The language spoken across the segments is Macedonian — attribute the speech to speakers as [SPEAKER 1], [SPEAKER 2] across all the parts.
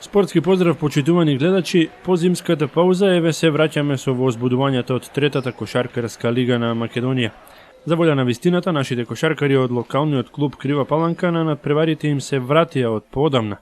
[SPEAKER 1] Спортски поздрав, почитувани гледачи. По зимската пауза еве се враќаме со возбудувањето од третата кошаркарска лига на Македонија. За волја на вистината, нашите кошаркари од локалниот клуб Крива Паланка на надпреварите им се вратија од поодамна.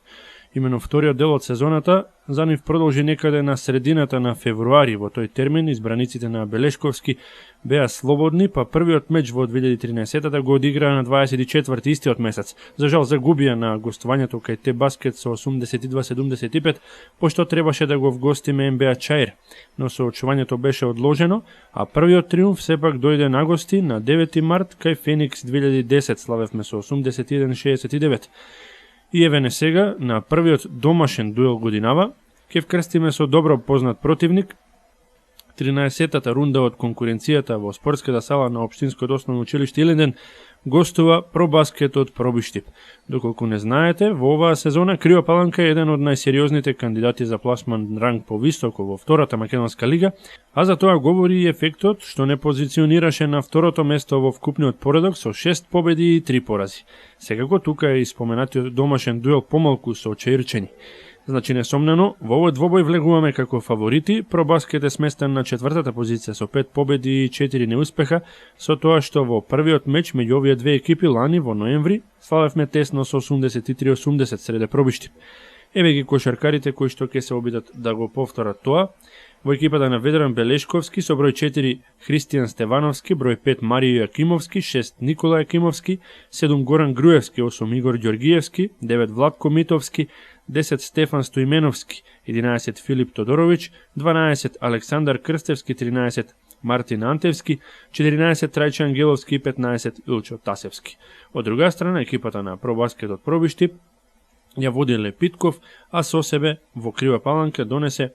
[SPEAKER 1] Имено вториот дел од сезоната за нив продолжи некаде на средината на февруари. Во тој термин избраниците на Белешковски беа слободни, па првиот меч во 2013 го одиграа на 24 истиот месец. За жал загубија на гостувањето кај Те Баскет со 82-75, пошто требаше да го вгостиме НБА Чаир, но соочувањето беше одложено, а првиот триумф сепак дојде на гости на 9 март кај Феникс 2010, славевме со 81-69. И еве не сега, на првиот домашен дуел годинава, ќе вкрстиме со добро познат противник, 13-тата рунда од конкуренцијата во спортската сала на Општинското основно училиште Илинден гостува Пробаскет од Пробиштип. Доколку не знаете, во оваа сезона Крива Паланка е еден од најсериозните кандидати за пласман ранг повисоко во втората македонска лига, а за тоа говори и ефектот што не позиционираше на второто место во вкупниот поредок со 6 победи и 3 порази. Секако тука е и споменатиот домашен дуел помалку со Чаирчени. Значи, несомнено, во овој двобој влегуваме како фаворити. Пробаскет е сместен на четвртата позиција со 5 победи и 4 неуспеха, со тоа што во првиот меч меѓу овие две екипи лани во ноември славевме тесно со 83-80 среде Пробиштип. Еве ги кошаркарите кои што ќе се обидат да го повторат тоа. Во екипата на Ведран Белешковски со број 4 Христијан Стевановски, број 5 Маријо Јакимовски, 6 Никола Јакимовски, 7 Горан Груевски, 8 Игор Ѓоргиевски, 9 Владко Митовски, 10 Стефан Стоименовски, 11 Филип Тодоровиќ, 12 Александар Крстевски, 13 Мартин Антевски, 14 Трајче Ангеловски и 15 Илчо Тасевски. Од друга страна, екипата на Пробаскет од Пробиштип ја води Лепитков, а со себе во Крива Паланка донесе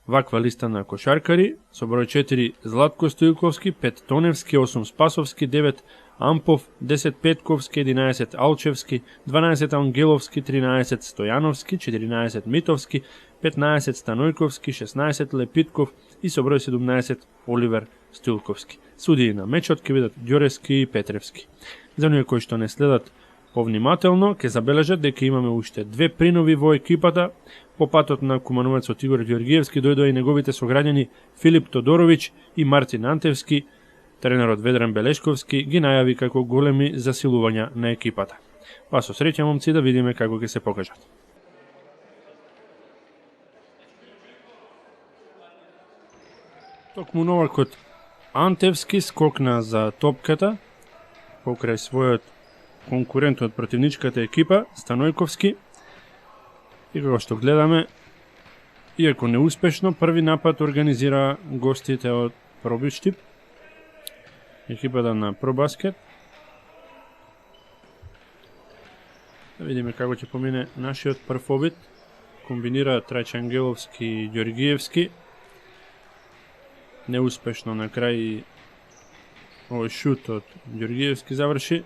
[SPEAKER 1] ваква листа на кошаркари со број 4 Златко Стојковски, 5 Тоневски, 8 Спасовски, 9 Ампов, 10 Петковски, 11 Алчевски, 12 Ангеловски, 13 Стојановски, 14 Митовски, 15 Станојковски, 16 Лепитков и со број 17 Оливер Стилковски. Судии на мечот ќе бидат Ѓорески и Петревски. За оние кои што не следат повнимателно, ќе забележат дека имаме уште две принови во екипата. По патот на кумановецот Игор Ѓоргиевски дојдоа и неговите сограѓани Филип Тодоровиќ и Мартин Антевски. Тренерот Ведран Белешковски ги најави како големи засилувања на екипата. Па со среќа, момци, да видиме како ќе се покажат. Токму новакот Антевски скокна за топката покрај својот конкурент од противничката екипа Станојковски. И како што гледаме, иако неуспешно, први напад организира гостите од Пробиштип, екипата на Пробаскет. Да видиме како ќе помине нашиот прв обид. Комбинира Трајче Ангеловски и Ѓоргиевски. Неуспешно на крај овој шут од Ѓоргиевски заврши.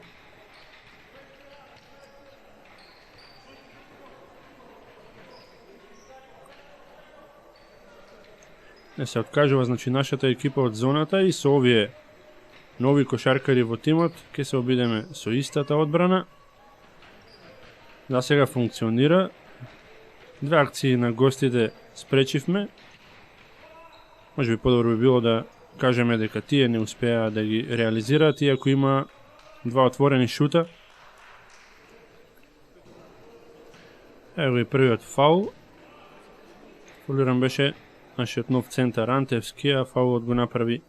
[SPEAKER 1] Не се откажува, значи, нашата екипа од зоната и со овие нови кошаркари во тимот ќе се обидеме со истата одбрана. За сега функционира. Две акции на гостите спречивме. Може би подобро би било да кажеме дека тие не успеа да ги реализираат, иако има два отворени шута. Ево и првиот фаул. Фаулиран беше нашиот нов центар Антевски, а фаулот го направи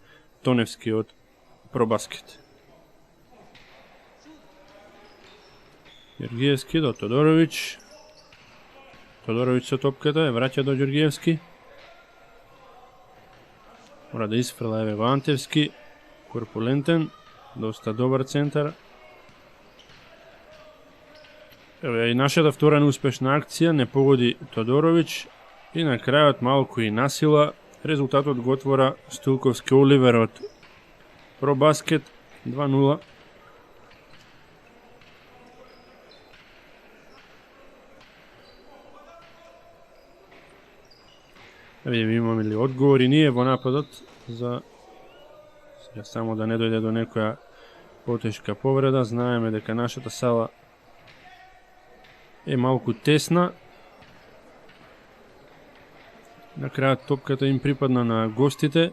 [SPEAKER 1] Тоневски од Пробаскет. Ѓоргиевски до Тодоровиќ. Тодоровиќ со топката ја враќа до Ѓоргиевски. Мора да исфрла, еве го Антевски. Корпулентен, доста добар центар. Еве и нашата втора неуспешна акција, не погоди Тодоровиќ. И на крајот малку и насила, резултатот го отвора Стилковски Оливер од Пробаскет 2-0. Видим, имаме ли одговори ние во нападот за сега само да не дојде до некоја потешка повреда. Знаеме дека нашата сала е малку тесна. На крајот топката им припадна на гостите,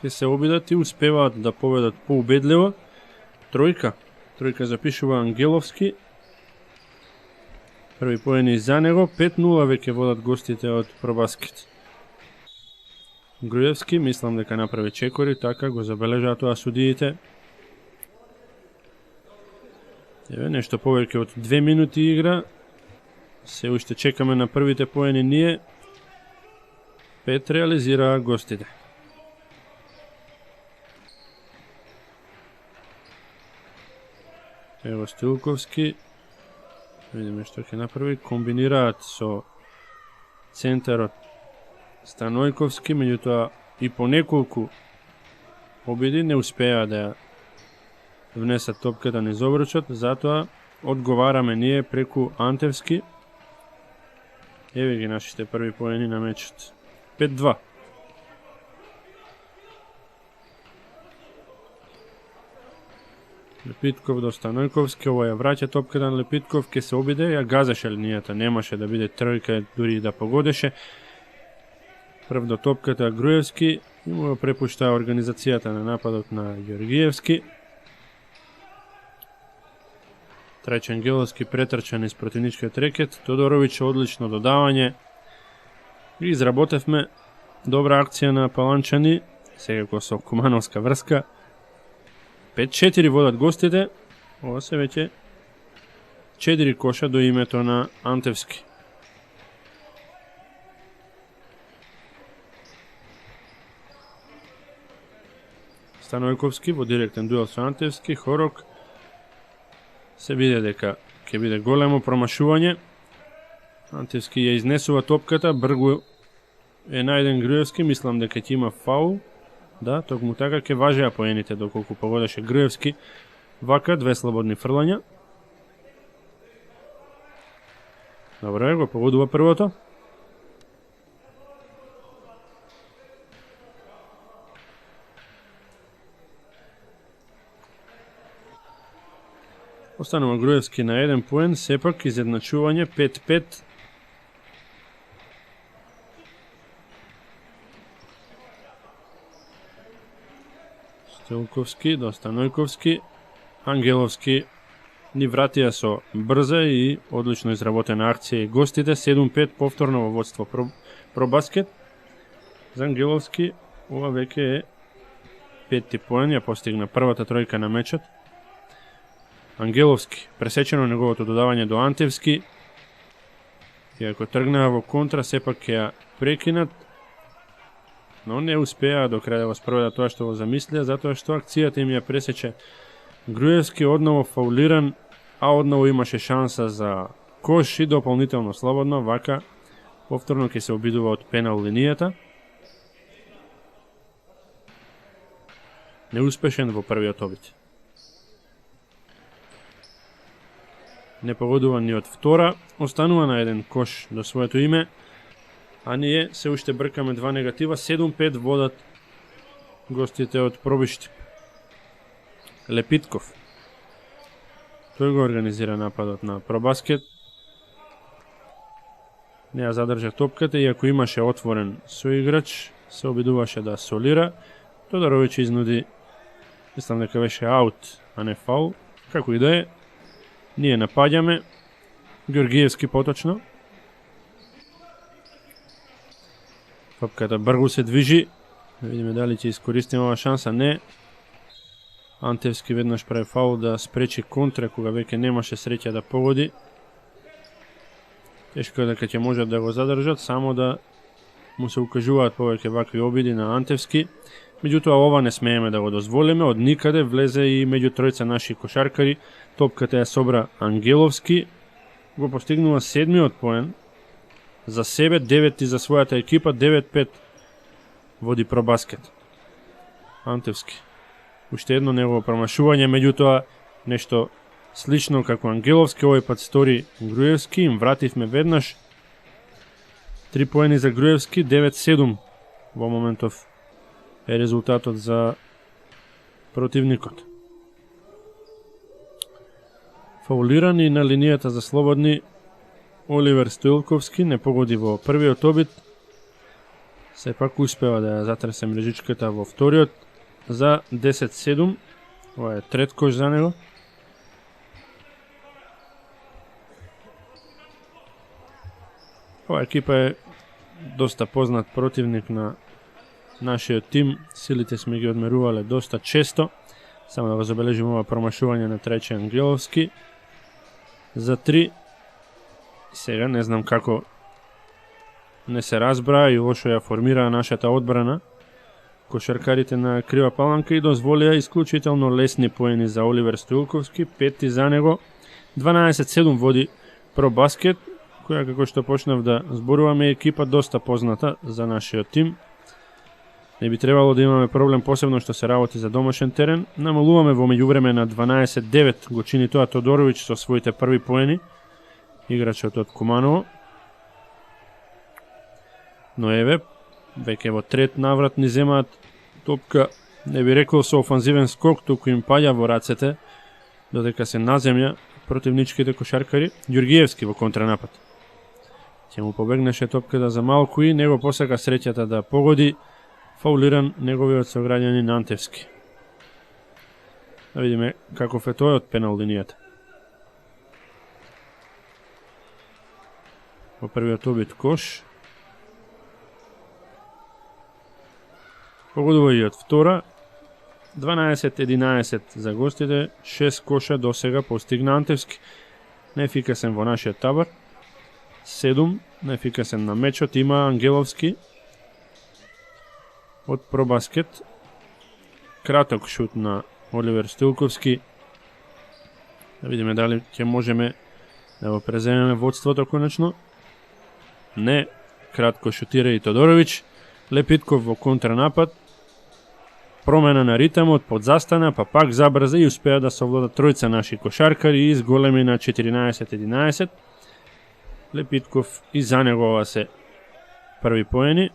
[SPEAKER 1] ќе се обидат и успеваат да поведат поубедливо. Тројка запишува Ангеловски. Први поени за него, 5-0 веќе водат гостите од Пробаскет. Груевски, мислам дека направи чекори, така го забележаа тоа судиите. Еве, нешто повеќе од 2 минути игра. Се уште чекаме на првите поени ние. 5 реализираа гостите. Ево Стилковски. Видиме што ќе направи. Комбинираат со центарот Станојковски, меѓутоа и по неколку обиди не успеа да внесат топката низ обручот, затоа одговараме ние преку Антевски. Еве ги нашите први поени на мечот. 5-2. Лепитков до Станојковски, ова ја враќа топката на Лепитков, ке се обиде, ја газеше линијата, немаше да биде тројка, дури да погодеше. Прв до топката Груевски и му препушта организацијата на нападот на Ѓоргиевски. Трајче Ангеловски претрча низ противничкиот рекет, Тодоровиќ одлично додавање. И изработевме добра акција на Паланчани, секако со кумановска врска. 5-4 водат гостите, ова се веќе 4 коша до името на Антевски. Станојковски во директен дуел со Антевски, Хорок се биде дека ќе биде големо промашување. Антевски ја изнесува топката, бргу е најден Груевски, мислам дека ќе има фаул. Да, токму така ќе важеа поените доколку погодеше Груевски. Вака, 2 слободни фрлања. Добро, го погодува првото. Останува Груевски на 1 поен, сепак изедначување 5-5. Стилковски до Станојковски. Ангеловски ни вратија со брза и одлично изработена акција и гостите. 7-5 повторно во водство Пробаскет. За Ангеловски ова веќе е 5 поен, ја постигна првата тројка на мечот. Ангеловски, пресечено неговото додавање до Антевски. Иако тргнаа во контра, сепак ќе ја прекинат, но не успеа до крај да го спроведат тоа што го замислија, затоа што акцијата им ја пресече Груевски, одново фаулиран, а одново имаше шанса за кош и дополнително слободно, вака повторно ќе се обидува од пенал линијата. Неуспешен во првиот обид. Не погодува ни од втора, останува на 1 кош до своето име, а ние се уште бркаме 2 негатива, 7-5 водат гостите од Пробишти. Лепитков. Тој го организира нападот на Пробаскет. Не ја задржа топката, иако имаше отворен соиграч, се обидуваше да солира. Тодоровиќ изнуди, мислам дека беше аут, а не фаул. Како и да е, ние напаѓаме. Ѓоргиевски поточно. Топката бргу се движи. Да видиме дали ќе искористиме ова шанса. Не. Антевски веднаш прави фаул да спречи контра кога веќе немаше среќа да погоди. Тешко дека ќе можат да го задржат, само да му се укажуваат повеќе вакви обиди на Антевски. Меѓутоа ова не смееме да го дозволиме, од никаде влезе и меѓу тројца наши кошаркари. Топката ја собра Ангеловски, го постигнува 7-миот поен за себе, 9 за својата екипа, 9-5 води Пробаскет. Антевски. Уште едно негово промашување, меѓутоа нешто слично како Ангеловски, овој пат стори Груевски, им вративме веднаш. 3 поени за Груевски, 9-7 во моментов е резултатот за противникот. Фаулирани на линијата за слободни Оливер Стоилковски не погоди во првиот обид. Сепак успева да ја затресе мрежичката во вториот за 10-7. Ова е трет кош за него. Ова екипа е доста познат противник на нашиот тим. Силите сме ги одмерувале доста често. Само да го забележим ова промашување на Трајче Ангеловски за 3. Сега не знам како не се разбра и лошо ја формираа нашата одбрана. Кошаркарите на Крива Паланка и дозволија исклучително лесни поени за Оливер Стоилковски, 5 за него. 12-7 води Пробаскет, која како што почнав да зборуваме екипа доста позната за нашиот тим. Не би требало да имаме проблем, посебно што се работи за домашен терен. Намалуваме во меѓувреме на 12-9, го чини тоа Тодоровиќ со своите први поени, играчот од Куманово. Но еве, веќе во трет наврат ни земаат топка, не би рекол со офанзивен скок, туку им паѓа во рацете, додека се на земја противничките кошаркари. Ѓургиевски во контранапад. Ќе му побегнеше топката за малку и него посека среќата да погоди, фаулиран неговиот сограѓанин Антевски. Да видиме каков е тој од пенал линијата. Во првиот обид кош. Погодува и од втора. 12-11 за гостите, 6 коша до сега постигна Антевски. Неефикасен во нашиот табор. 7, неефикасен на мечот има Ангеловски од Пробаскет. Краток шут на Оливер Стоилковски. Да видиме дали ќе можеме да го преземеме водството конечно. Не, кратко шутира и Тодоровиќ. Лепитков во контранапад. Промена на ритамот, подзастана, па пак забрза и успеа да совлада тројца наши кошаркари и изголеми на 14-11. Лепитков и за него ова се први поени.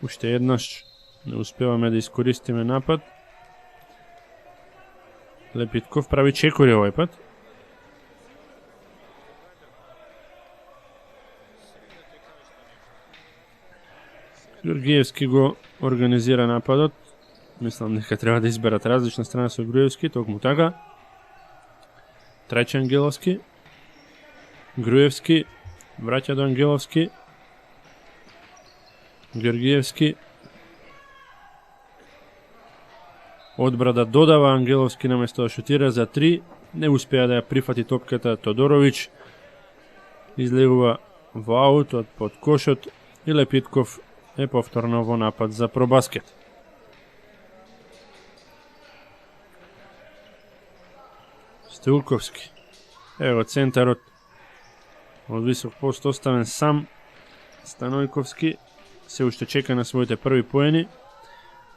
[SPEAKER 1] Уште еднаш не успеваме да искористиме напад. Лепитков прави чекори овој пат. Ѓургиевски го организира нападот. Мислам дека треба да изберат различна страна со Груевски, токму така. Трајче Ангеловски. Груевски враќа до Ангеловски. Ѓургиевски. Одбра да додава Ангеловски наместо да шутира за 3. Не успеа да ја прифати топката Тодоровиќ. Излегува во аут од под кошот и Лепитков е повторно во напад за Пробаскет. Стоилковски. Ево центарот од висок пост оставен сам. Станојковски се уште чека на своите први поени.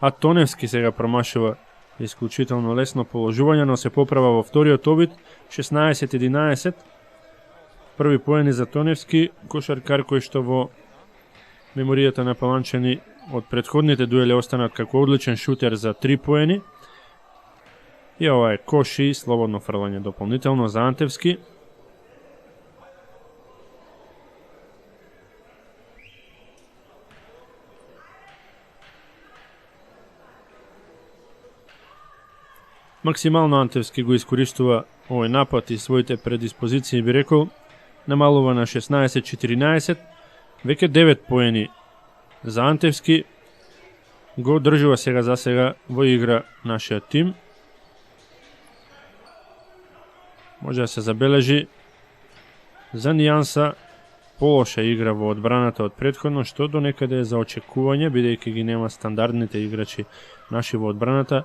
[SPEAKER 1] А Тоневски сега промашува исклучително лесно положување, но се поправа во вториот обид. 16-11. Први поени за Тоневски, кошаркар кој што во меморијата на Паланчани од претходните дуели останат како одличен шутер за 3 поени. И ова е кош и слободно фрлање дополнително за Антевски. Максимално Антевски го искористува овој напад и своите предиспозиции, би рекол, намалува на 16-14. Веќе 9 поени за Антевски, го држува сега за сега во игра нашиот тим. Може да се забележи за нијанса полоша игра во одбраната од претходно, што до некаде е за очекување, бидејќи ги нема стандардните играчи наши во одбраната,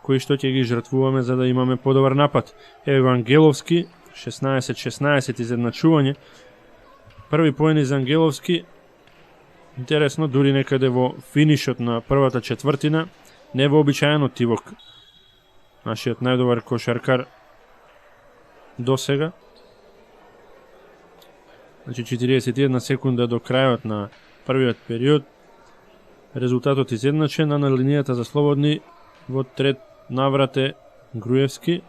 [SPEAKER 1] кои што ќе ги жртвуваме за да имаме подобар напад. Ево Ангеловски, 16-16 изедначување. Први поени за Ангеловски. Интересно, дури некаде во финишот на првата четвртина, невообичаен оттивок. Нашиот најдобар кошаркар до сега. Значи 41 секунда до крајот на првиот период. Резултатот изедначен, а на линијата за слободни во трет наврат е Груевски.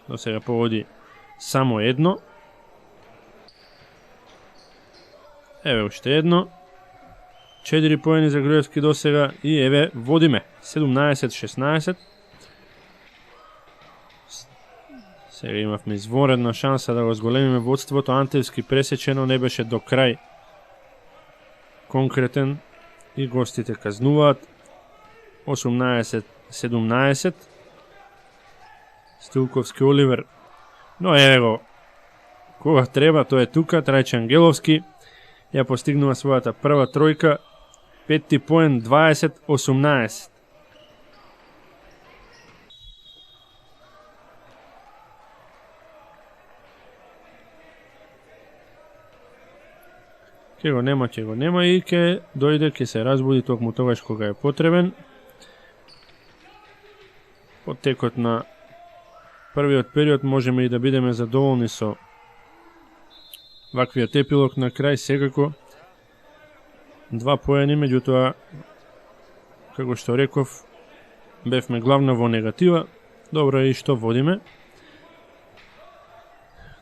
[SPEAKER 1] До сега поводи само едно. Еве уште едно. 4 поени за Груевски до сега и еве водиме 17-16. Сега имавме изворедна шанса да го зголемиме водството. Антевски пресечено, не беше до крај конкретен и гостите казнуваат. 18-17. Стилковски Оливер. Но еве го. Кога треба, тој е тука. Трајче Ангеловски ја постигнува својата прва тројка. 5 поен 20-18. Ке го нема и ке дојде, ке се разбуди токму тогаш кога е потребен. По текот на првиот период можеме и да бидеме задоволни со ваквиот епилог на крај, секако 2 поени, меѓутоа, како што реков, бевме главна во негатива. Добро е и што водиме.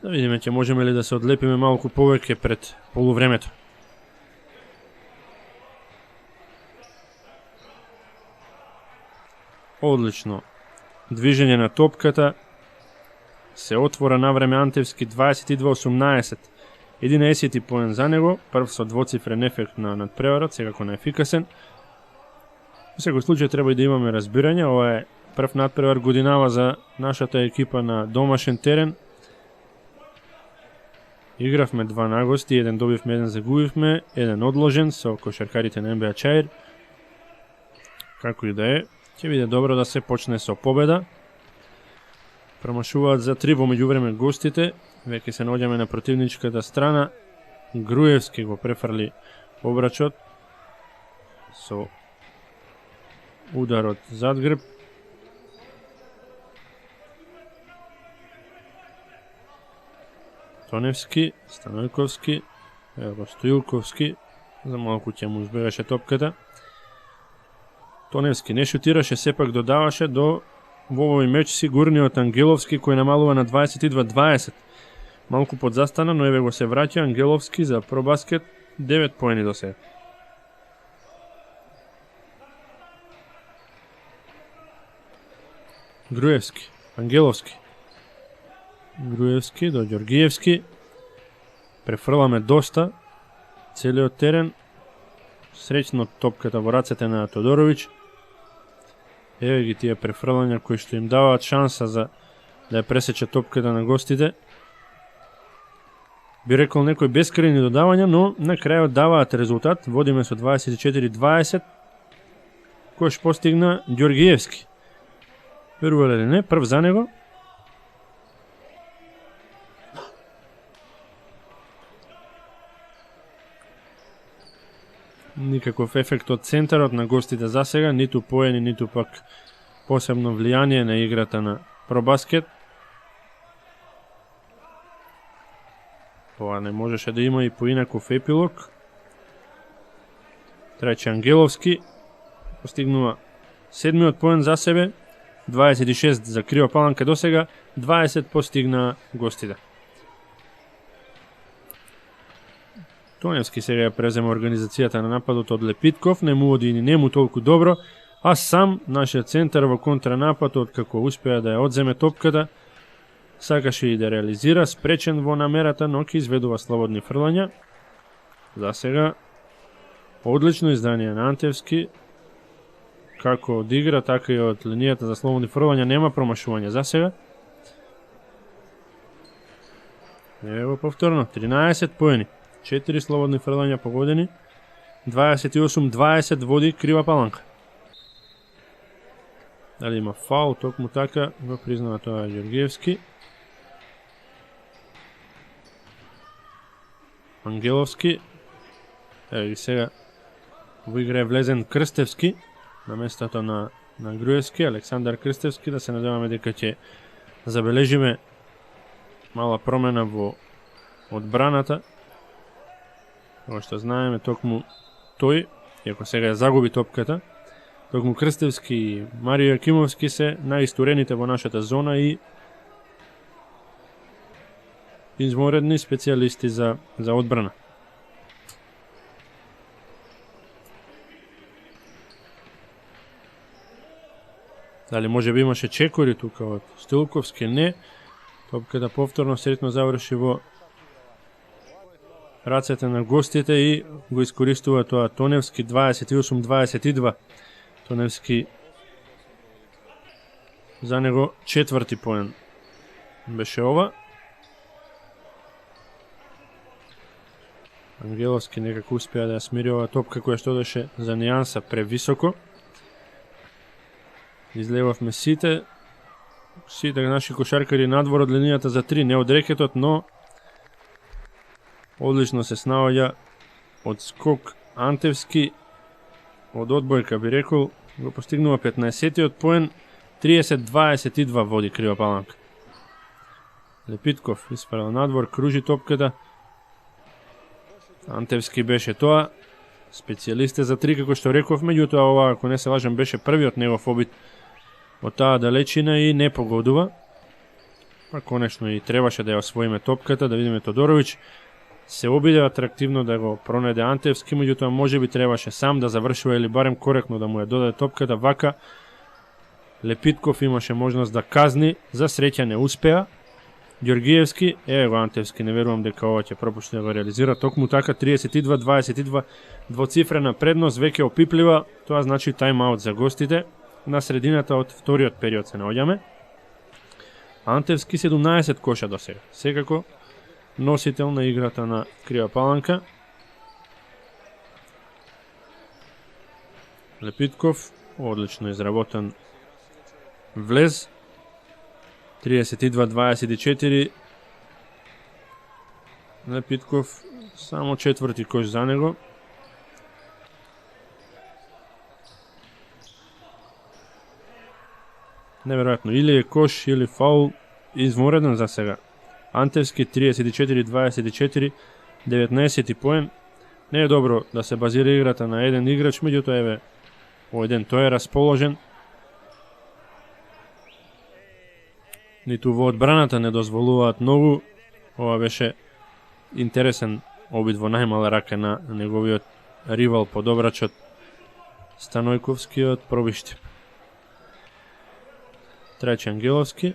[SPEAKER 1] Да видиме ќе можеме ли да се одлепиме малку повеќе пред полувремето. Одлично движење на топката. Се отвора на време Антевски 22-18. 11 поен за него, прв со двоцифрен ефект на надпреварот, секако наефикасен. Во секој случај треба и да имаме разбирање, ова е прв надпревар годинава за нашата екипа на домашен терен. Игравме 2 нагости, еден добивме, еден загубивме, еден одложен со кошаркарите на НБА Чаир. Како и да е, ќе биде добро да се почне со победа. Промашуваат за 3 во меѓувреме гостите. Веќе се наоѓаме на противничката страна. Груевски го префрли обрачот со ударот зад грб. Тоневски, Станојковски, ево Стоилковски, за малку ќе му избегаше топката. Тоневски не шутираше, сепак додаваше до во овој меч сигурниот Ангеловски кој намалува на 22-20. Малку подзастана, но еве го се враќа Ангеловски за пробаскет, 9 поени до сега. Груевски, Ангеловски. Груевски до Ѓоргиевски. Префрламе доста целиот терен. Среќно топката во рацете на Тодоровиќ. Еве ги тие префрлања кои што им даваат шанса за да ја пресече топката на гостите. Би рекол некои бескрајни додавања, но на крајот даваат резултат. Водиме со 24-20. Кој постигна Ѓоргиевски. Верувале ли не, прв за него. Никаков ефект од центарот на гостите за сега, ниту поени, ниту пак посебно влијание на играта на пробаскет. Ова не можеше да има и поинаков епилог. Трајче Ангеловски постигнува 7-миот поен за себе, 26 за Крива Паланка до сега, 20 постигна гостите. Тоневски сега ја презема организацијата на нападот од Лепитков, не му оди ни нему толку добро, а сам нашиот центар во контранапад, откако успеа да ја одземе топката, сакаше и да реализира, спречен во намерата, но ќе изведува слободни фрлања. За сега, одлично издание на Антевски, како од игра, така и од линијата за слободни фрлања, нема промашување за сега. Ево повторно, 13 поени. 4 слободни фрлања погодени, 28-20 води Крива Паланка. Дали има фаул, токму така го признава тоа Ѓоргиевски. Ангеловски. Ево и сега во игра е влезен Крстевски на местото на Груевски, Александар Крстевски, да се надеваме дека ќе забележиме мала промена во одбраната. Како што знаеме, токму тој, иако сега ја загуби топката, токму Крстевски и Марио Јакимовски се најистурените во нашата зона и изморедни специјалисти за одбрана. Дали може би имаше чекори тука од Стилковски? Не. Топката повторно сретно заврши во рацете на гостите и го искористува тоа Тоневски 28-22. Тоневски за него четврти поен беше ова. Ангеловски некако успеа да ја смири ова топка која што одеше за нијанса превисоко. Излевавме сите наши кошаркари надвор од линијата за 3, не од рекетот, но одлично се снаоѓа од скок Антевски, од одбојка би рекол, го постигнува 15-тиот поен, 30-22 води Крива Паланка. Лепитков испарал надвор, кружи топката. Антевски беше тоа, специјалист за 3, како што реков, меѓутоа ова, ако не се лажам, беше првиот негов обид од таа далечина и не погодува. А конечно и требаше да ја освоиме топката, да видиме Тодоровиќ. Се обиде атрактивно да го пронеде Антевски, меѓутоа може би требаше сам да завршува или барем коректно да му ја додаде топката. Вака Лепитков имаше можност да казни, за среќа не успеа. Ѓоргиевски, го Антевски, не верувам дека ова ќе пропушти да го реализира. Токму така 32-22, двоцифрена предност, веќе опиплива, тоа значи тайм-аут за гостите. На средината од вториот период се наоѓаме. Антевски 17 коша до сега. Секако носител на играта на Крива Паланка. Лепитков, одлично изработен влез. 32-24. Лепитков, само четврти кош за него. Неверојатно, или е кош, или фаул, измореден за сега. Антевски 34-24, 19 поен. Не е добро да се базира играта на еден играч, меѓутоа еве, овој ден тој е расположен. Ниту во одбраната не дозволуваат многу. Ова беше интересен обид во најмала рака на неговиот ривал подобрачот Станојковски од Пробишти. Трајче Ангеловски,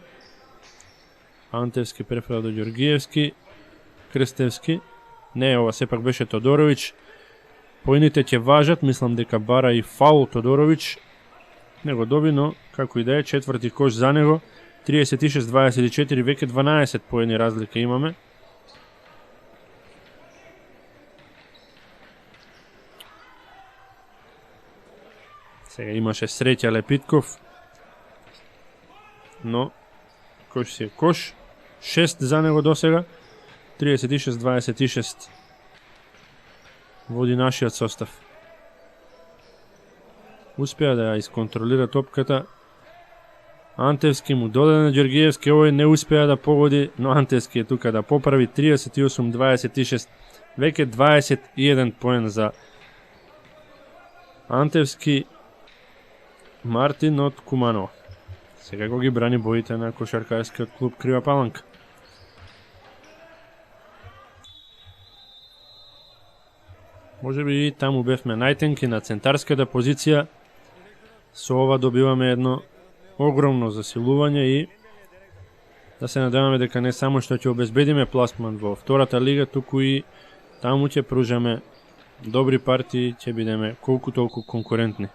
[SPEAKER 1] Антевски префрал до Ѓоргиевски, Крстевски, не, ова сепак беше Тодоровиќ. Поените ќе важат, мислам дека бара и фаул Тодоровиќ. Не го доби, но како и да е, четврти кош за него, 36-24, веќе 12 поени разлика имаме. Сега имаше среќа Лепитков, но кош си е кош. 6 за него до сега. 36-26 води нашиот состав. Успеа да ја исконтролира топката. Антевски му додаде на Ѓоргиевски, овој не успеа да погоди, но Антевски е тука да поправи. 38-26, веќе 21 поен за Антевски. Мартин од Куманово. Сега го ги брани боите на кошаркарскиот клуб Крива Паланка. Може би и таму бевме најтенки на центарската позиција. Со ова добиваме едно огромно засилување и да се надеваме дека не само што ќе обезбедиме пласман во втората лига, туку и таму ќе пружаме добри партии, ќе бидеме колку толку конкурентни.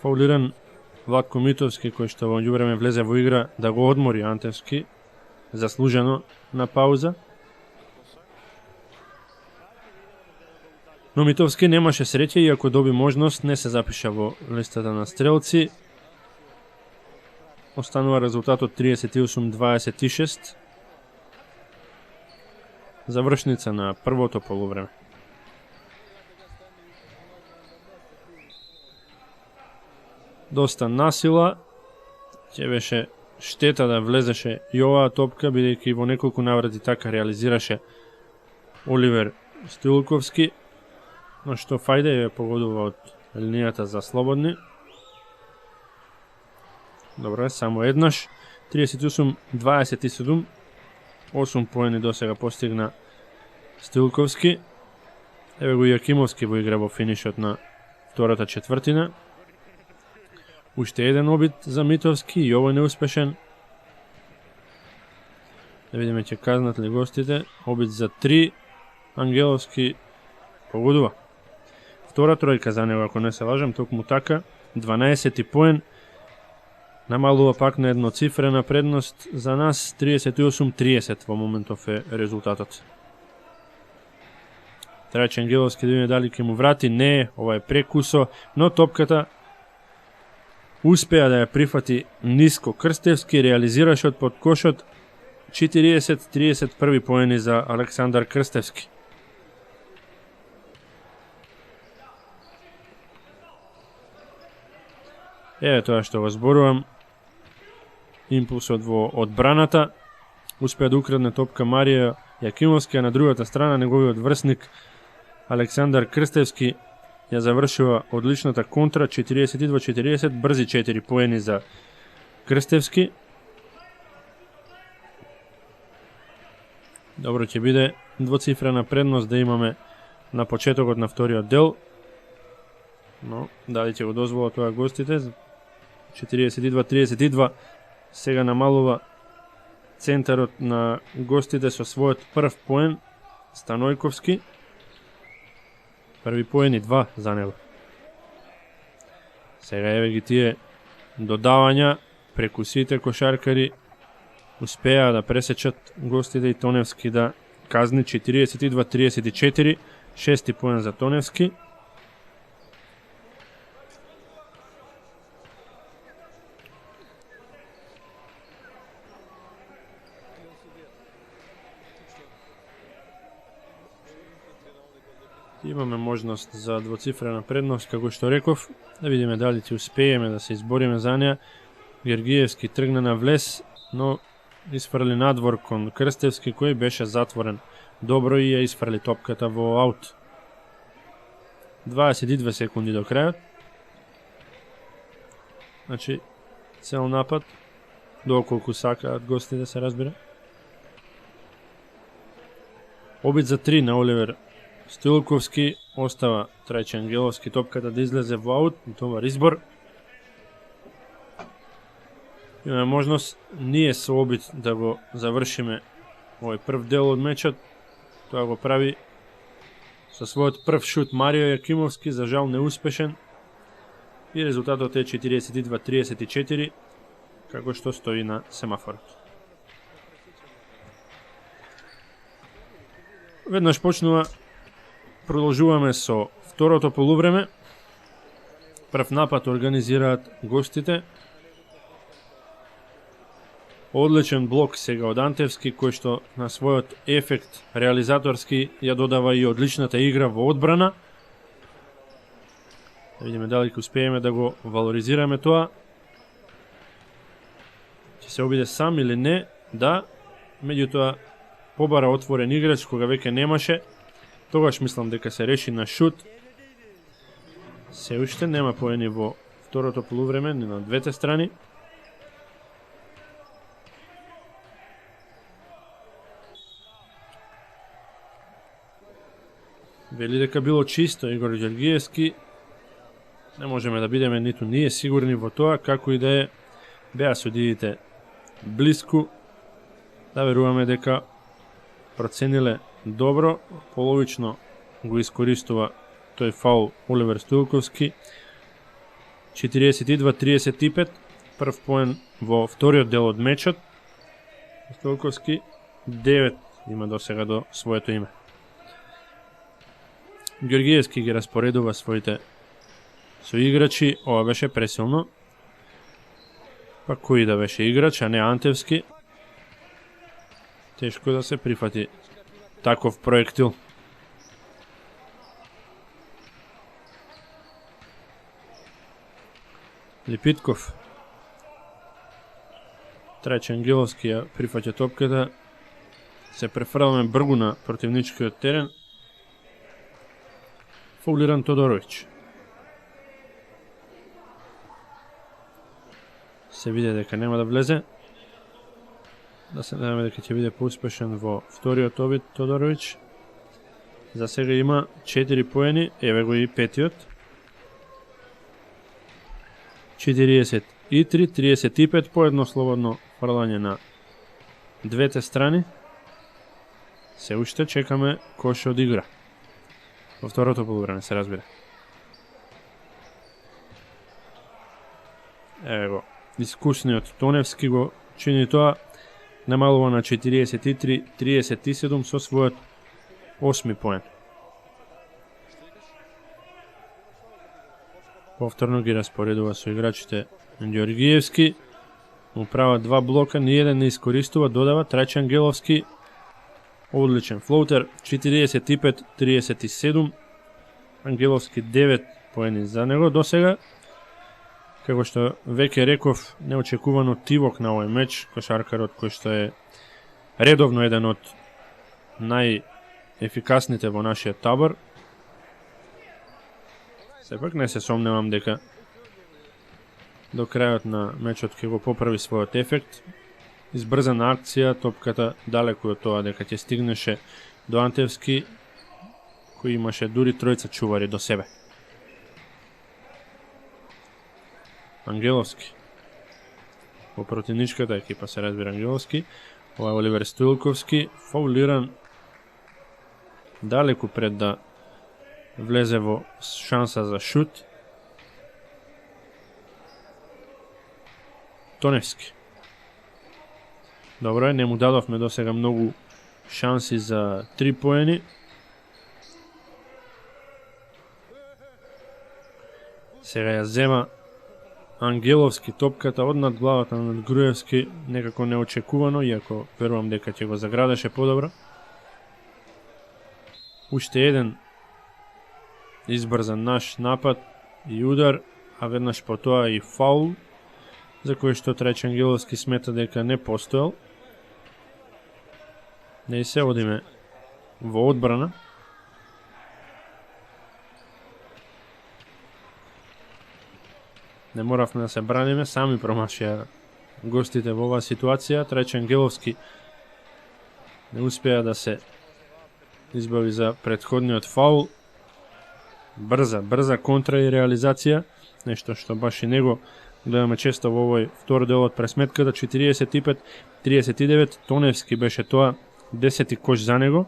[SPEAKER 1] Фаулиран Владко Митовски, кој што во меѓувреме влезе во игра да го одмори Антевски, заслужено на пауза. Но Митовски немаше среќа и ако доби можност не се запиша во листата на стрелци. Останува резултатот 38-26. Завршница на првото полувреме. Доста насила. Ќе беше штета да влезеше и оваа топка, бидејќи во неколку наврати така реализираше Оливер Стилковски, но што фајде ја погодува од линијата за слободни. Добро, само еднаш. 38-27. 8 поени до сега постигна Стилковски. Еве го Јакимовски во игра во финишот на втората четвртина. Уште еден обид за Митовски и овој неуспешен. Да видиме ќе казнат ли гостите. Обид за 3. Ангеловски погодува. Втора тројка за него, ако не се лажам, токму така. 12 поен. Намалува пак на едноцифрена предност за нас. 38-30 во моментов е резултатот. Трајче Ангеловски да видиме дали ќе му врати. Не, ова е прекусо, но топката успеа да ја прифати ниско. Крстевски реализира шот под кошот. 40-31 поени за Александар Крстевски. Еве тоа што го зборувам. Импулсот во одбраната. Успеа да украдне топка Марија Јакимовски, а на другата страна неговиот врсник Александар Крстевски ја завршува одличната контра. 42-40, брзи 4 поени за Крстевски. Добро ќе биде двоцифрена предност да имаме на почетокот на вториот дел. Но дали ќе го дозволат тоа гостите? 42-32. Сега намалува центарот на гостите со својот прв поен Станојковски. Први поени 2 за него. Сега еве ги тие додавања преку сите кошаркари. Успеа да пресечат гостите и Тоневски да казни. 42-34. 6 поен за Тоневски. Имаме можност за двоцифрена предност, како што реков. Да видиме дали ќе успееме да се избориме за неа. Гергиевски тргна на влез, но isfrli надвор кон Крстевски, кој беше затворен добро и ја isfrли топката во аут. 22 секунди до крајот. Значи, цел напад, доколку сакаат гости да се разбира. Обид за 3 на Оливер Стилковски, остава Трајче Ангеловски топката да излезе во аут, добар избор. Имаме можност ние со обид да го завршиме овој прв дел од мечот. Тоа го прави со својот прв шут Марио Јакимовски, за жал неуспешен. И резултатот е 42-34, како што стои на семафорот. Веднаш почнува. Продолжуваме со второто полувреме. Прв напад организираат гостите. Одличен блок сега од Антевски, кој што на својот ефект реализаторски ја додава и одличната игра во одбрана. Да видиме дали ќе успееме да го валоризираме тоа. Ќе се обиде сам или не? Да. Меѓутоа побара отворен играч кога веќе немаше. Тогаш мислам дека се реши на шут. Се уште нема поени во второто полувреме ни на двете страни. Вели дека било чисто Игор Ѓоргиевски. Не можеме да бидеме ниту ние сигурни во тоа, како и да е. Беа судиите блиску. Да веруваме дека процениле добро, половично го искористува тој фаул Оливер Стилковски. 42-35, прв поен во вториот дел од мечот. Стилковски 9 има до сега до своето име. Ѓоргиевски ги распоредува своите соиграчи, ова беше пресилно. Па кој да беше играч, а не Антевски. Тешко да се прифати таков проектил. Липитков. Трајче Ангеловски ја прифаќа топката. Се префрламе бргу на противничкиот терен. Фаулиран Тодоровиќ. Се види дека нема да влезе. Да се надеваме дека ќе биде поуспешен во вториот обид Тодоровиќ. За сега има 4 поени, еве го и петиот. 43-35 по едно слободно фрлање на двете страни. Се уште чекаме кој ќе одигра. Во второто полувреме се разбира. Еве го, искусниот Тоневски го чини тоа, намалува на 43-37 со својот 8 поен. Повторно ги распоредува со играчите Ѓоргиевски, му прават 2 блока, ниеден не искористува, додава Трајче Ангеловски, одличен флоутер, 45-37, Ангеловски 9 поени за него до сега. Како што веќе реков, неочекувано тивок на овој меч, кошаркарот кој што е редовно еден од најефикасните во нашиот табор. Сепак не се сомневам дека до крајот на мечот ќе го поправи својот ефект. Избрзана акција, топката далеку од тоа дека ќе стигнеше до Антевски, кој имаше дури тројца чувари до себе. Ангеловски. Во противничката екипа се разбира Ангеловски. Ова е Оливер Стоилковски, фаулиран далеку пред да влезе во шанса за шут. Тоневски. Добро е, не му дадовме до сега многу шанси за 3 поени. Сега ја зема Ангеловски топката од над главата на Груевски, некако неочекувано, иако верувам дека ќе го заградеше подобро. Уште еден избрзан наш напад и удар, а веднаш по тоа и фаул, за кој што Трајче Ангеловски смета дека не постоел. Не се одиме во одбрана. Не моравме да се браниме, сами промашија гостите во оваа ситуација. Трајче Ангеловски не успеа да се избави за претходниот фаул. Брза контра и реализација, нешто што баш и него гледаме често во овој втор дел од пресметката. 45-39, Тоневски беше тоа, 10 кош за него.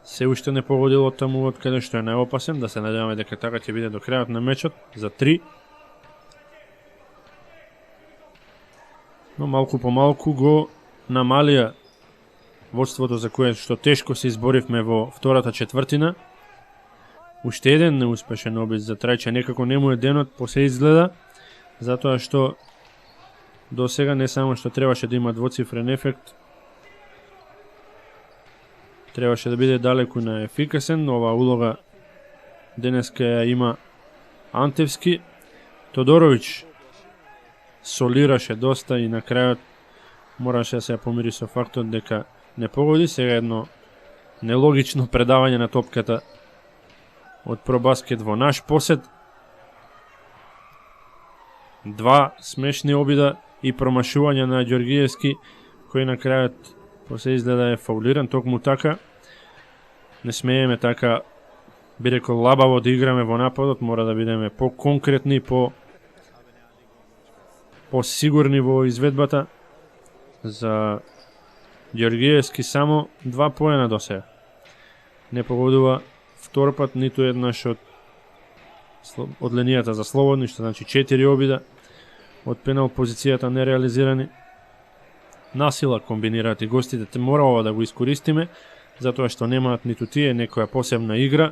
[SPEAKER 1] Се уште не погодил од таму од каде што е најопасен, да се надеваме дека така ќе биде до крајот на мечот за 3. Но малку по малку го намалија водството за кое што тешко се изборивме во втората четвртина. Уште еден неуспешен обид за Трајче, некако не му е денот, посе изгледа, затоа што до сега не само што требаше да има двоцифрен ефект, требаше да биде далеку на ефикасен, но оваа улога денеска ја има Антевски. Тодоровиќ солираше доста и на крајот мораше да се помири со фактот дека не погоди. Сега едно нелогично предавање на топката од Пробаскет во наш посед. 2 смешни обида и промашување на Ѓоргиевски, кој на крајот после изгледа е фаулиран. Токму така не смееме така, би рекол, лабаво да играме во нападот, мора да бидеме по-конкретни, по-сигурни во изведбата. За Ѓоргиевски само 2 поена до сега. Не погодува втор пат ниту еднаш од линијата за слободни, што значи 4 обида од пенал позицијата нереализирани. Насила комбинираат и гостите, мора ова да го искористиме, затоа што немаат ниту тие некоја посебна игра.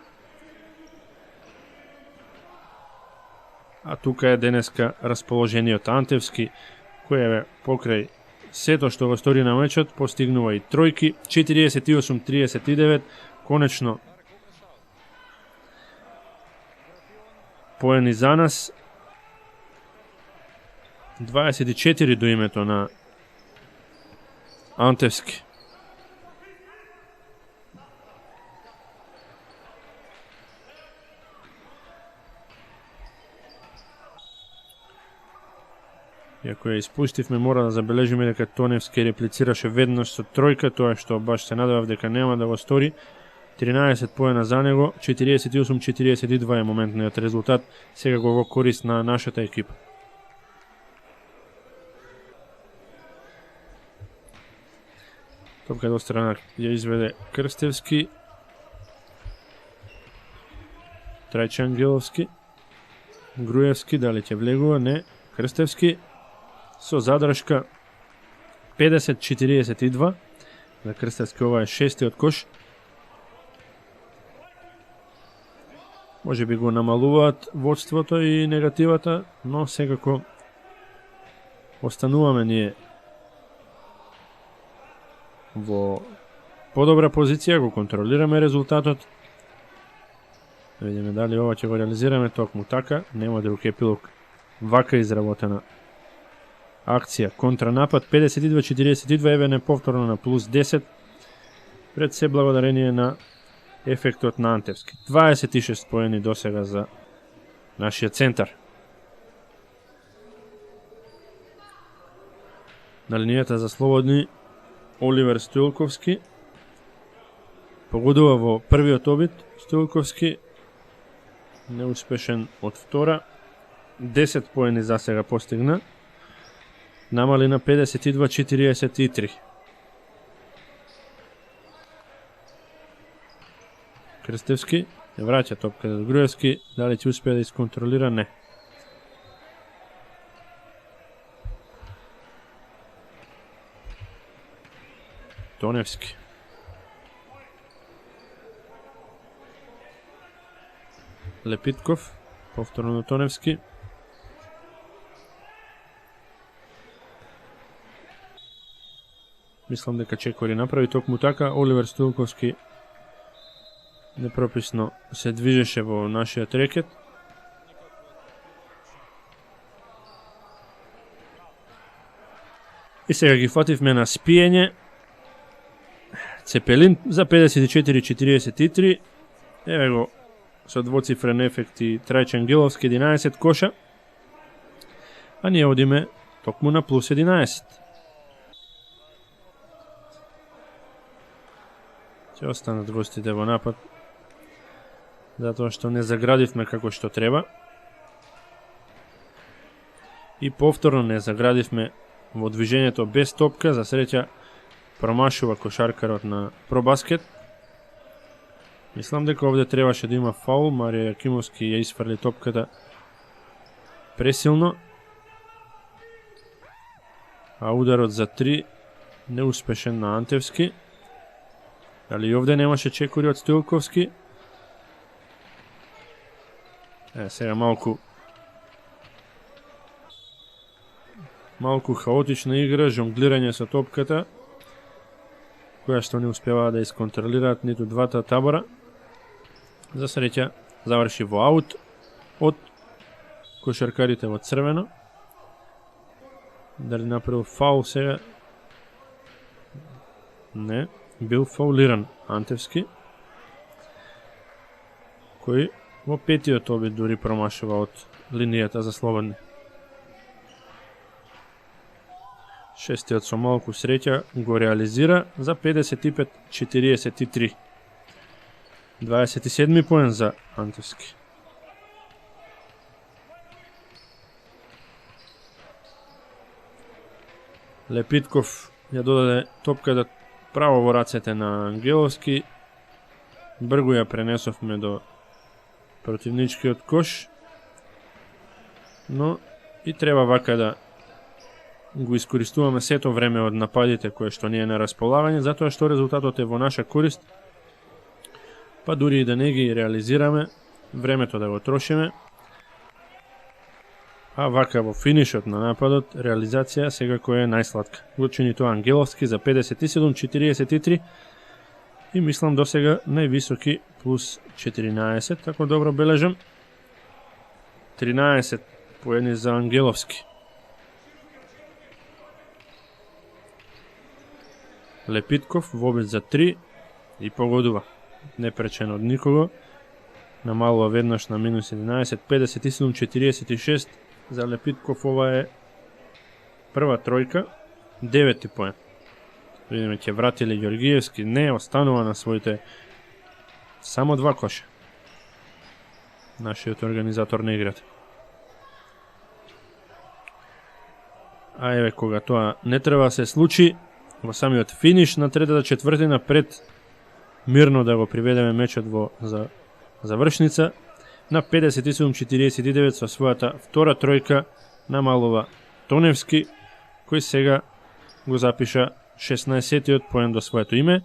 [SPEAKER 1] А тука е денеска расположениот Антевски, кој е покрај сето што го стори на мечот, постигнува и тројки. 48-39, конечно поени за нас. 24 до името на Антевски. Иако ја испустивме, мора да забележиме дека Тоневски реплицираше веднаш со тројка, тоа што баш се надевав дека нема да го стори. 13 поена за него, 48-42 е моментниот резултат, сега го во корист на нашата екипа. Топка до страна ја изведе Крстевски, Трајче Ангеловски, Груевски, дали ќе влегува? Не. Крстевски со задршка 50-42. За Крстевски ова е шестиот кош. Може би го намалуваат водството и негативата, но секако остануваме ние во подобра позиција, го контролираме резултатот. Да видиме дали ова ќе го реализираме токму така, нема друг епилог. Вака изработена акција, контранапад 52-42, еве не повторно на плюс 10, пред се благодарение на ефектот на Антевски. 26 поени досега за нашиот центар. На линијата за слободни Оливер Стоилковски погодува во првиот обид. Стоилковски неуспешен од втора. 10 поени за сега постигна. Намали на 52-43. Крстевски ја враќа топка за Груевски, дали ќе успее да исконтролира? Не. Тоневски. Лепитков, повторно на Тоневски. Мислам дека Чекори направи токму така. Оливер Стоилковски непрописно се движеше во нашиот рекет. И сега ги фативме на спиење. Цепелин за 54-43. Еве го со двоцифрен ефект и Трајче Ангеловски 11 коша. А ние одиме токму на плюс 11. Ќе останат гостите во напад, затоа што не заградивме како што треба. И повторно не заградивме во движењето без топка. За среќа промашува кошаркарот на Пробаскет. Мислам дека овде требаше да има фаул. Марија Јакимовски ја исфрли топката пресилно. А ударот за 3 неуспешен на Антевски. Дали и овде немаше чекори од Стоилковски? Сега малку хаотична игра, жонглирање со топката, која што не успеваа да исконтролираат ниту двата табора. За среќа заврши во аут од кошаркарите во црвено. Дали направил фаул сега? Не. Бил фаулиран Антевски, кој во петиот обид дури промашува од линијата за слободни. Шестиот со малку среќа го реализира за 55-43. 27 поен за Антевски. Лепитков ја додаде топката право во рацете на Ангеловски. Бргу ја пренесовме до противничкиот кош, но и треба вака да го искористуваме сето време од нападите кое што ни е на располагање, затоа што резултатот е во наша корист, па дури и да не ги реализираме, времето да го трошиме, а вака во финишот на нападот, реализација секако е најсладка. Го чини тоа Ангеловски за 57-43 и мислам досега највисоки плюс 14, тако добро бележам. 13 поени за Ангеловски. Лепитков во обид за 3 и погодува. Не пречен од никого. Намалува веднаш на минус 11, 57-46 за Лепитков. Ова е прва тројка, 9 поен. Видиме ќе врати ли Ѓоргиевски, не, останува на своите само 2 коша. Нашиот организатор на играта. А еве кога тоа не треба да се случи, во самиот финиш на третата четвртина пред мирно да го приведеме мечот во завршница, на 57-49 со својата втора тројка намалува Тоневски, кој сега го запиша 16-тиот поен до своето име.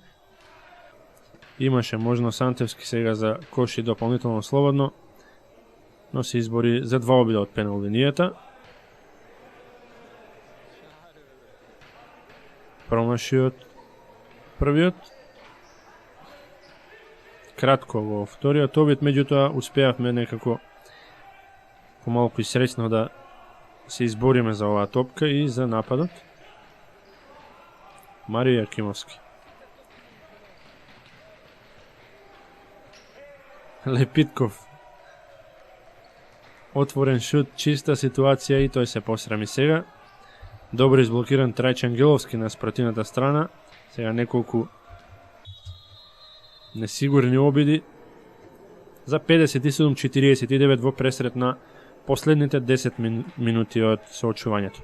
[SPEAKER 1] Имаше можност Антевски сега за коши дополнително слободно, но се избори за 2 обида од пенал линијата. Промашиот првиот. Кратко во вториот обид, меѓутоа успеавме некако помалку и среќно да се избориме за оваа топка и за нападот. Марио Јакимовски. Лепитков. Отворен шут, чиста ситуација и тој се посрами сега. Добро изблокиран Трајче Ангеловски на спротивната страна. Сега неколку несигурни обиди за 57-49 во пресрет на последните 10 минути од соочувањето.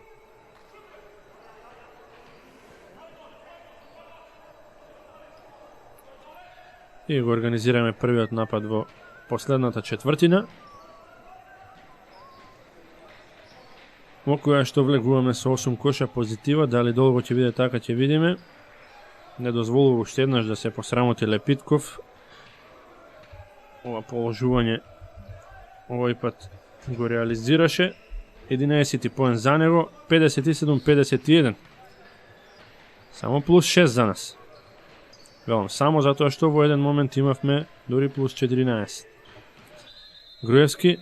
[SPEAKER 1] И го организираме првиот напад во последната четвртина, во која што влегуваме со 8 коша позитива. Дали долго ќе биде така, ќе видиме. Не дозволува уште еднаш да се посрамоти Лепитков. Ова положување овој пат го реализираше. 11 поен за него, 57-51. Само плюс 6 за нас. Велам, само затоа што во еден момент имавме дури плюс 14. Груевски.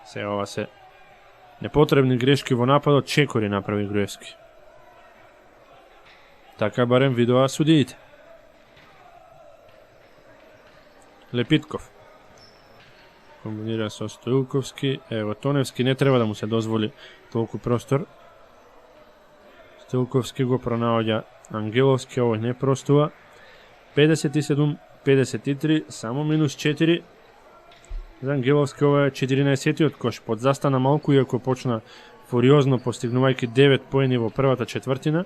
[SPEAKER 1] Сега ова се непотребни грешки во нападот, чекори направи Груевски. Така барем видоа судиите. Лепитков. Комбинира со Стоилковски. Ево, Тоневски не треба да му се дозволи толку простор. Стоилковски го пронаоѓа Ангеловски, овој не простува. 57-53, само минус 4. За Ангеловски ова е 14-тиот кош. Подзастана малку, иако почна фуриозно, постигнувајќи 9 поени во првата четвртина.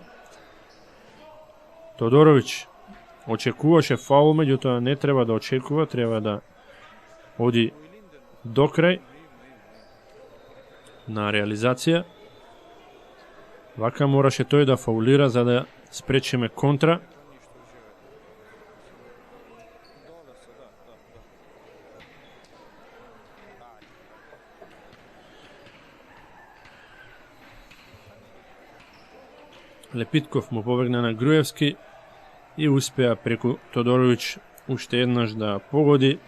[SPEAKER 1] Тодоровиќ очекуваше фаул, меѓутоа не треба да очекува, треба да оди до крај на реализација. Вака мораше тој да фаулира за да спречиме контра. Лепитков му побегна на Груевски и успеа преку Тодоровиќ уште еднаш да погоди,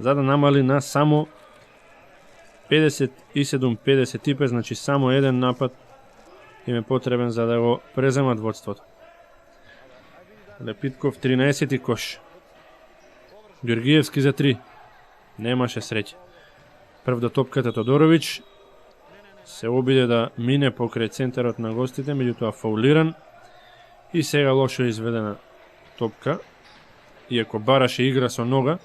[SPEAKER 1] за да намали на само 57-55, значи само еден напад им е потребен за да го преземат водството. Лепитков 13-ти кош. Ѓоргиевски за 3. Немаше среќа. Прв до топката Тодоровиќ се обиде да мине покрај центарот на гостите, меѓутоа фаулиран и сега лошо изведена топка, иако бараше игра со нога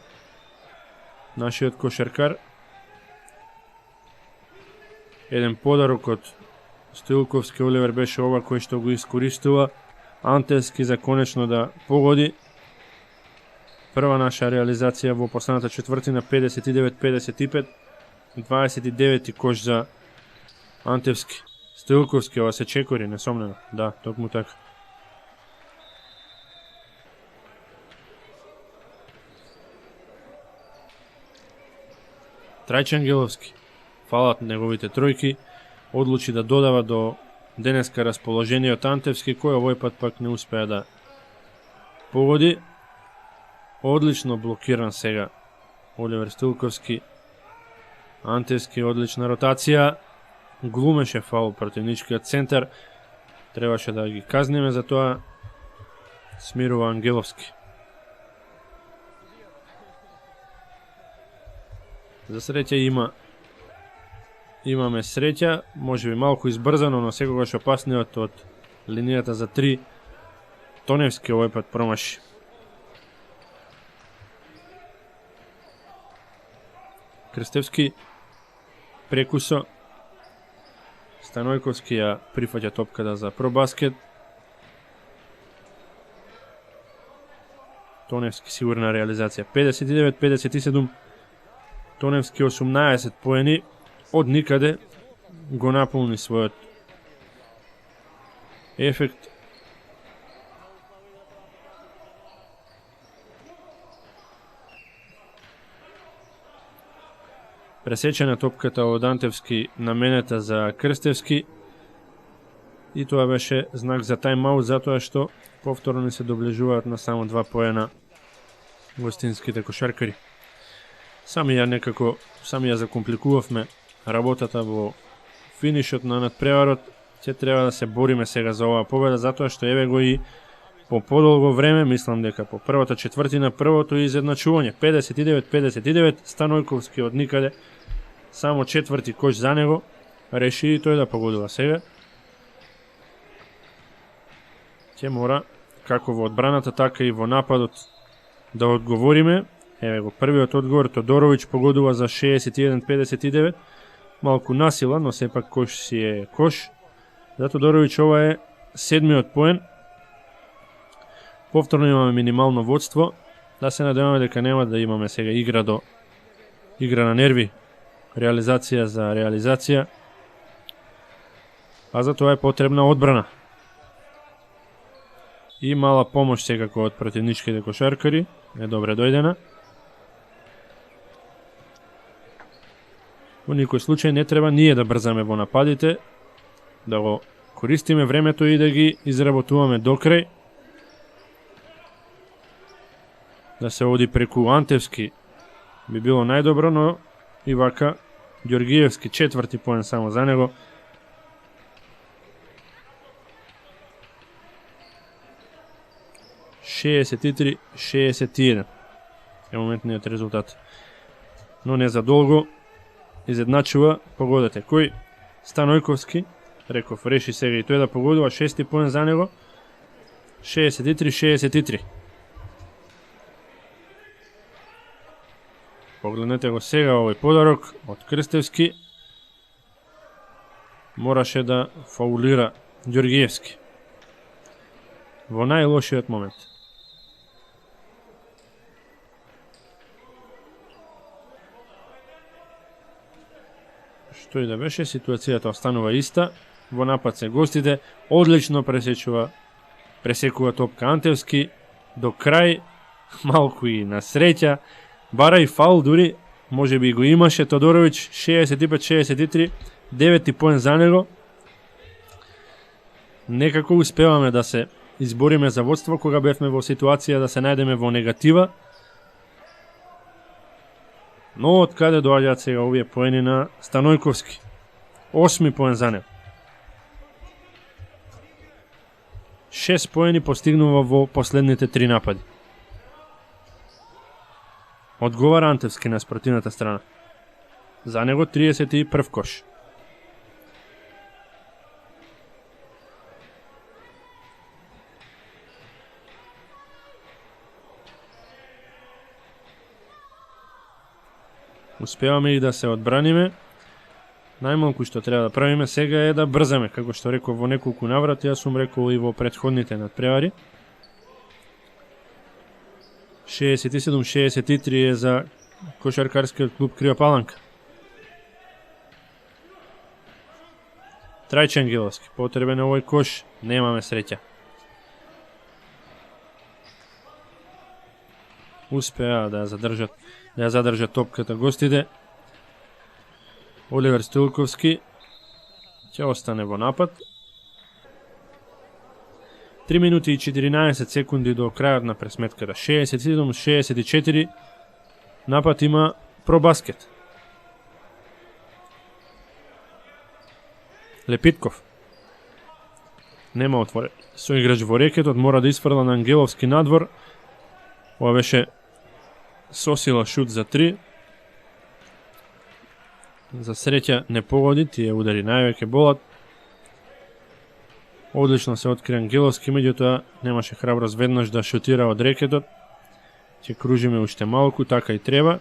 [SPEAKER 1] нашиот кошаркар. Еден подарок од Стоилковски Оливер беше ова кој што го искористува Антевски за конечно да погоди. Прва наша реализација во последната четвртина, 59-55, 29 кош за Антевски. Стоилковски, ова се чекори, несомнено. Да, токму така. Трајче Ангеловски, фалат неговите тројки, одлучи да додава до денеска расположениот Антевски, кој овој пат пак не успеа да погоди. Одлично блокиран сега Оливер Стоилковски. Антевски, одлична ротација. Глумеше фаул противничкиот центар. Требаше да ги казниме за тоа. Смирува Ангеловски. За среќа има имаме среќа, може би малку избрзано, но секогаш опасниот од линијата за 3. Тоневски овој пат промаши. Крстевски прекусо. Станојковски ја прифаќа топката за пробаскет. Тоневски сигурна реализација. 59-57. Тоневски 18 поени. Од никаде го наполни својот ефект. Пресечена топката од Антевски наменета за Крстевски и тоа беше знак за тајм-аут, затоа што повторно ни се доближуваат на само 2 поена гостинските кошаркари. Сами ја закомпликувавме работата во финишот на надпреварот. Ќе треба да се бориме сега за оваа победа, затоа што еве го и по подолго време, мислам дека по првата четвртина, првото изедначување. 59-59, Станојковски од никаде, само четврти кош за него, реши и тој да погодува сега. Ќе мора, како во одбраната, така и во нападот, да одговориме. Еве го првиот одговор, Тодоровиќ погодува за 61-59, малку насила, но сепак кош си е кош. За Тодоровиќ ова е 7-миот поен. Повторно имаме минимално водство. Да се надеваме дека нема да имаме сега игра на нерви, реализација за реализација. А за тоа е потребна одбрана. И мала помош секако од противничките кошаркари. Е добре дојдена. Во никој случај не треба ние да брзаме во нападите, да го користиме времето и да ги изработуваме до крај. Да се оди преку Антевски би било најдобро, но и вака Ѓоргиевски четврти поен само за него. – 63-61 е моментниот резултат. Но не за долго. Изедначува, погодете кој? Станојковски, реков, реши сега и тој да погодува, 6 поен за него. 63-63. Погледнете го сега овој подарок од Крстевски. Мораше да фаулира Ѓоргиевски во најлошиот момент. Што и да беше, ситуацијата останува иста. Во напад се гостите, одлично пресекува топка Антевски до крај, малку и на среќа. Бара и фаул дури, може би го имаше Тодоровиќ, 65-63, 9 поен за него. Некако успеваме да се избориме за водство кога бевме во ситуација да се најдеме во негатива. Но од каде доаѓаат сега овие поени на Станојковски? 8 поен за него. 6 поени постигнува во последните 3 напади. Одговара Антевски на спротивната страна. За него 31 кош. Успеваме и да се одбраниме. Најмалку што треба да правиме сега е да брзаме, како што реков во неколку наврати, јас сум рекол и во претходните надпревари. 67-63 е за кошаркарскиот клуб Крива Паланка. Трајче Ангеловски, потребен е овој кош, немаме среќа. Успеа да ја задржат топката гостите. Оливер Стилковски ќе остане во напад. 3 минути и 14 секунди до крајот на пресметката. 67-64. Напад има пробаскет. Лепитков. Нема отворен. Соиграч во рекетот мора да isфрла на Ангеловски надвор. Ова беше сосила шут за 3. За среќа не погоди, тие удари највеќе болат. Одлично се откри Ангеловски, меѓутоа немаше храброст веднаш да шутира од рекетот. Ќе кружиме уште малку, така и треба.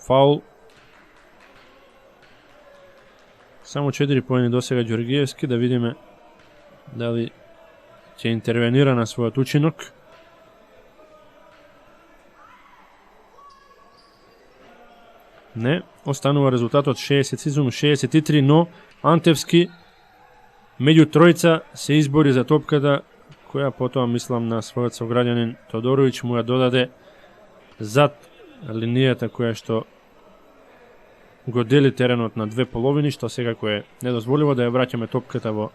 [SPEAKER 1] Фаул. Само 4 поени досега Ѓоргиевски, да видиме дали ќе интервенира на својот учинок. Не, останува резултатот 67-63, но Антевски меѓу тројца се избори за топката, која потоа, мислам, на својот сограѓанин Тодоровиќ му ја додаде зад линијата која што го дели теренот на две половини, што секако е недозволиво да ја враќаме топката во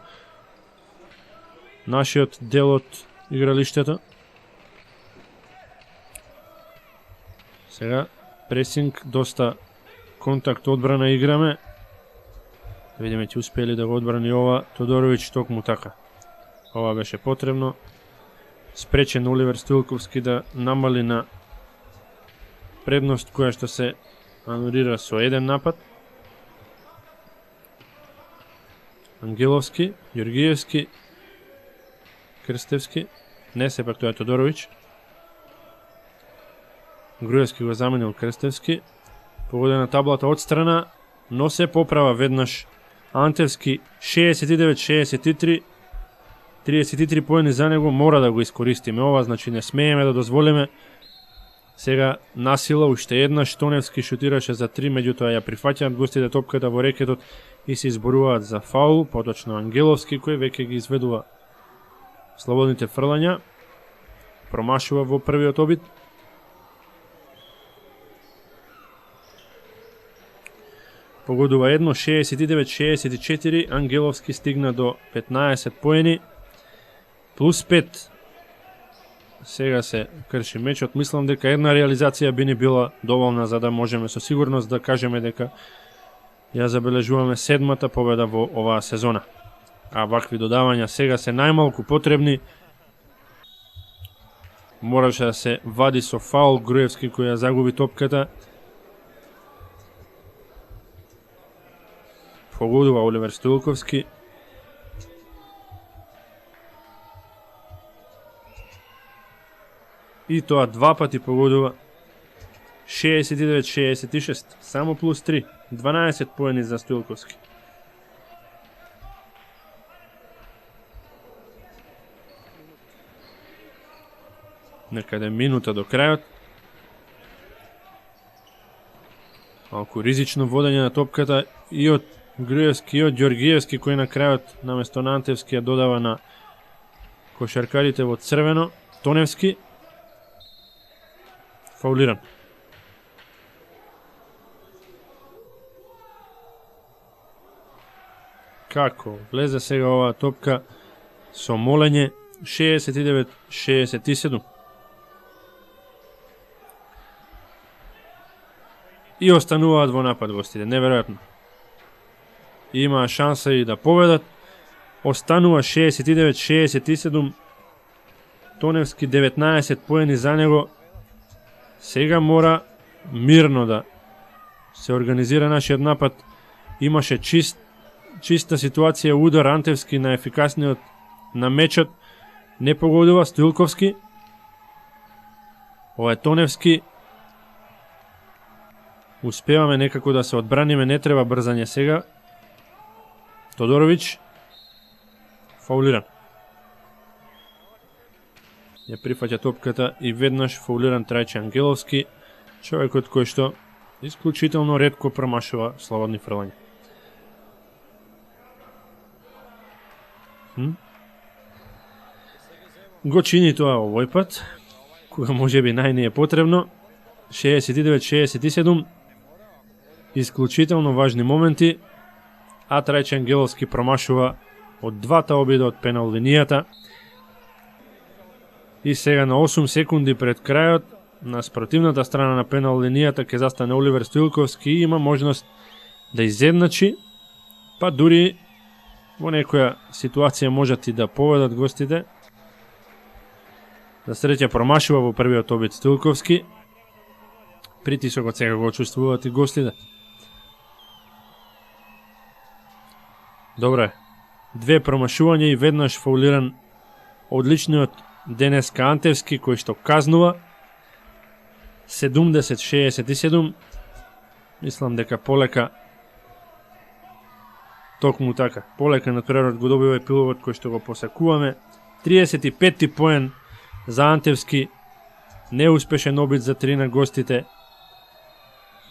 [SPEAKER 1] нашиот дел од игралиштето. Сега пресинг, доста контакт одбрана играме. Да видиме ќе успели да го одбрани ова Тодоровиќ, токму така. Ова беше потребно. Спречен Оливер Стоилковски да намали на предност која што се анулира со еден напад. Ангеловски, Ѓоргиевски, Крстевски, не сепак тоа е Тодоровиќ. Груевски го заменил Крстевски. Погодена таблата од страна, но се поправа веднаш Антевски. 69-63, 33 поени за него, мора да го искористиме ова, значи не смееме да дозволиме. Сега насила уште еднаш, Тоневски шутираше за 3, меѓутоа ја прифаќаат гостите топката во рекетот и се изборуваат за фаул, поточно Ангеловски кој веќе ги изведува слободните фрлања. Промашува во првиот обид. Погодува едно, 69-64, Ангеловски стигна до 15 поени, плюс 5. Сега се крши мечот. Мислам дека една реализација би ни била доволна за да можеме со сигурност да кажеме дека ја забележуваме 7-та победа во оваа сезона. А вакви додавања сега се најмалку потребни. Мораше да се вади со фаул Груевски кој ја загуби топката. Погодува Оливер Стоилковски. И тоа два пати погодува. 69-66, само плюс 3, 12 поени за Стоилковски. Некаде минута до крајот. Малку ризично водење на топката и од Груевски и од Ѓоргиевски, кој на крајот наместо на Антевски ја додава на кошаркарите во црвено. Тоневски фаулиран. Како влезе сега оваа топка со молење? 69-67. И остануваат во напад гостите, неверојатно. Има шанса и да победат. Останува 69-67. Тоневски 19 поени за него. Сега мора мирно да се организира нашиот напад. Имаше чиста ситуација, удар Антевски на ефикасниот на мечот. Не погодува Стоилковски. Ова е Тоневски. Успеваме некако да се одбраниме, не треба брзање сега. Тодоровиќ фаулиран. Ја прифаќа топката и веднаш фаулиран Трајче Ангеловски, човекот кој што исклучително ретко промашува слободни фрлања. Го чини тоа овој пат, кога можеби најне е потребно. 69-67, исклучително важни моменти, а Трајче Ангеловски промашува од двата обида од пенал линијата. И сега на 8 секунди пред крајот, на спротивната страна на пенал линијата ќе застане Оливер Стоилковски и има можност да изедначи, па дури во некоја ситуација можат и да поведат гостите. За среќа промашува во првиот обид Стоилковски. Притисокот сега го чувствуваат и гостите. Добро е. 2 промашувања и веднаш фаулиран одличниот денеска Антевски, кој што казнува 70-67. Мислам дека полека токму така. Полека на прерод го добива епилогот кој што го посакуваме. 35-ти поен за Антевски. Неуспешен обид за 3 на гостите.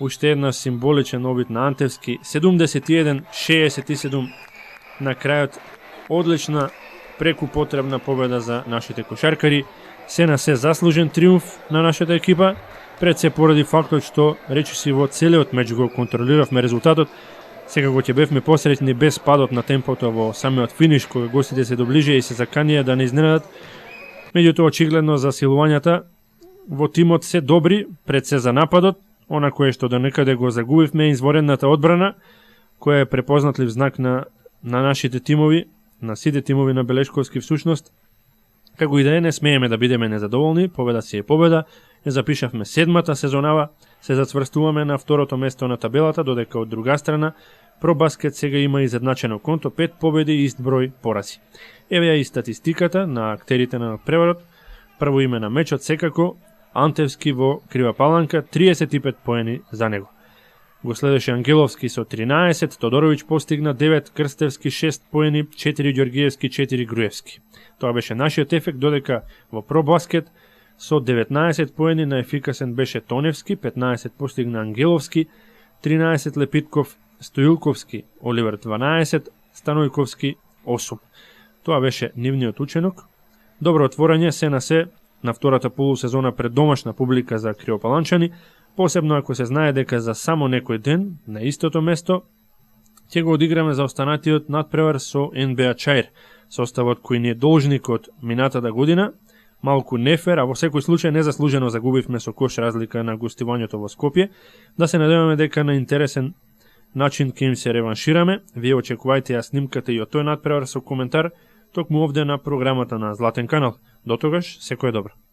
[SPEAKER 1] Уште една символичен обид на Антевски. 71-67 на крајот. Одлична, преку потребна победа за нашите кошаркари. Се на се заслужен триумф на нашата екипа. Пред се поради фактот што речиси во целиот меч го контролиравме резултатот. Секако ќе бевме посреќни без падот на темпото во самиот финиш, кога гостите се доближија и се заканија да не изненадат. Меѓутоа, очигледно засилувањата во тимот се добри, пред се за нападот, она кое што до некаде го загубивме, изворенната одбрана, која е препознатлив знак на нашите тимови, на сите тимови на Белешковски всушност. Како и да е, не смееме да бидеме незадоволни, победа си е победа, не запишавме 7-та сезонава, се зацврстуваме на второто место на табелата, додека од друга страна Пробаскет сега има изедначено конто 5 победи и ист број порази. Еве ја и статистиката на актерите на преварот. Прво име на мечот секако Антевски во Крива Паланка, 35 поени за него. Го следеше Ангеловски со 13, Тодоровиќ постигна 9, Крстевски 6 поени, 4 Ѓоргиевски, 4 Груевски. Тоа беше нашиот ефект, додека во Пробаскет со 19 поени наефикасен беше Тоневски, 15 постигна Ангеловски, 13 Лепитков, Стоилковски, Оливер 12, Станојковски 8. Тоа беше нивниот ученок. Добро отворање се на се на втората полусезона пред домашна публика за кривопаланчани, посебно ако се знае дека за само некој ден на истото место ќе го одиграме за останатиот надпревар со НБА Чаир, составот кој ни е должник од минатата година. Малку нефер, а во секој случај незаслужено загубивме со кош разлика на гостувањето во Скопје. Да се надеваме дека на интересен начин ќе им се реваншираме. Вие очекувајте ја снимката и од тој надпревар со коментар токму овде на програмата на Златен канал. До тогаш, секој добро.